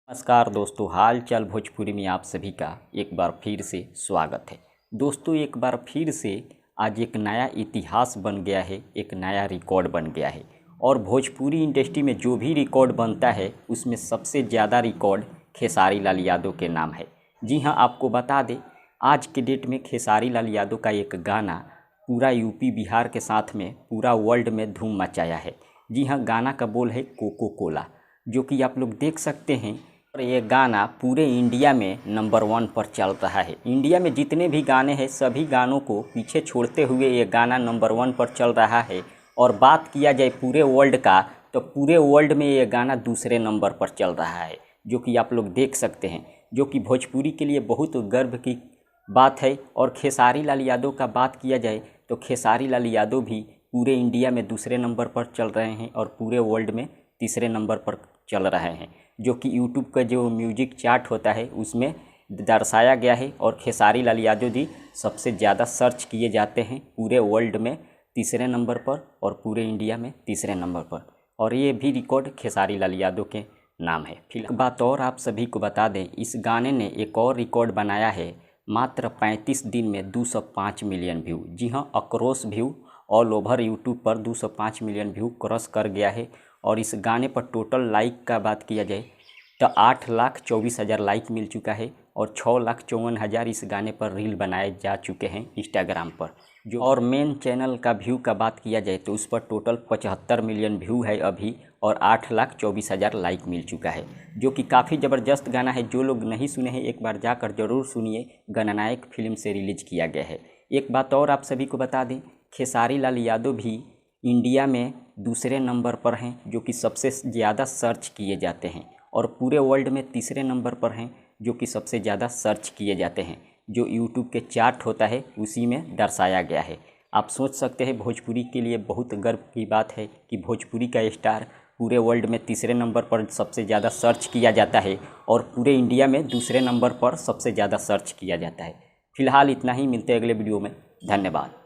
नमस्कार दोस्तों, हाल चाल भोजपुरी में आप सभी का एक बार फिर से स्वागत है। दोस्तों, एक बार फिर से आज एक नया इतिहास बन गया है, एक नया रिकॉर्ड बन गया है। और भोजपुरी इंडस्ट्री में जो भी रिकॉर्ड बनता है उसमें सबसे ज़्यादा रिकॉर्ड खेसारी लाल यादव के नाम है। जी हाँ, आपको बता दें, आज के डेट में खेसारी लाल यादव का एक गाना पूरा यूपी बिहार के साथ में पूरा वर्ल्ड में धूम मचाया है। जी हाँ, गाना का बोल है कोको कोला, जो कि आप लोग देख सकते हैं। और ये गाना पूरे इंडिया में नंबर 1 पर चल रहा है। इंडिया में जितने भी गाने हैं सभी गानों को पीछे छोड़ते हुए ये गाना नंबर 1 पर चल रहा है। और बात किया जाए पूरे वर्ल्ड का, तो पूरे वर्ल्ड में ये गाना दूसरे नंबर पर चल रहा है, जो कि आप लोग देख सकते हैं, जो कि भोजपुरी के लिए बहुत गर्व की बात है। और खेसारी लाल यादव का बात किया जाए तो खेसारी लाल यादव भी पूरे इंडिया में दूसरे नंबर पर चल रहे हैं और पूरे वर्ल्ड में तीसरे नंबर पर चल रहे हैं, जो कि यूट्यूब का जो म्यूजिक चार्ट होता है उसमें दर्शाया गया है। और खेसारी लाल यादव जी सबसे ज़्यादा सर्च किए जाते हैं पूरे वर्ल्ड में तीसरे नंबर पर और पूरे इंडिया में तीसरे नंबर पर। और ये भी रिकॉर्ड खेसारी लाल यादव के नाम है। फिर एक बात और आप सभी को बता दें, इस गाने ने एक और रिकॉर्ड बनाया है। मात्र 35 दिन में 205 मिलियन व्यू, जी हाँ, across view all over YouTube पर 205 मिलियन व्यू क्रॉस कर गया है। और इस गाने पर टोटल लाइक का बात किया जाए तो 8,24,000 लाइक मिल चुका है और 6,54,000 इस गाने पर रील बनाए जा चुके हैं इंस्टाग्राम पर। जो और मेन चैनल का व्यू का बात किया जाए तो उस पर टोटल 75 मिलियन व्यू है अभी और 8,24,000 लाइक मिल चुका है, जो कि काफ़ी ज़बरदस्त गाना है। जो लोग नहीं सुने हैं एक बार जाकर ज़रूर सुनिए, गणनायक फिल्म से रिलीज किया गया है। एक बात और आप सभी को बता दें, खेसारी लाल यादव भी इंडिया में दूसरे नंबर पर हैं, जो कि सबसे ज़्यादा सर्च किए जाते हैं। और पूरे वर्ल्ड में तीसरे नंबर पर हैं, जो कि सबसे ज़्यादा सर्च किए जाते हैं। जो यूट्यूब के चार्ट होता है उसी में दर्शाया गया है। आप सोच सकते हैं, भोजपुरी के लिए बहुत गर्व की बात है कि भोजपुरी का स्टार पूरे वर्ल्ड में तीसरे नंबर पर सबसे ज़्यादा सर्च किया जाता है और पूरे इंडिया में दूसरे नंबर पर सबसे ज़्यादा सर्च किया जाता है। फिलहाल इतना ही, मिलते हैं अगले वीडियो में। धन्यवाद।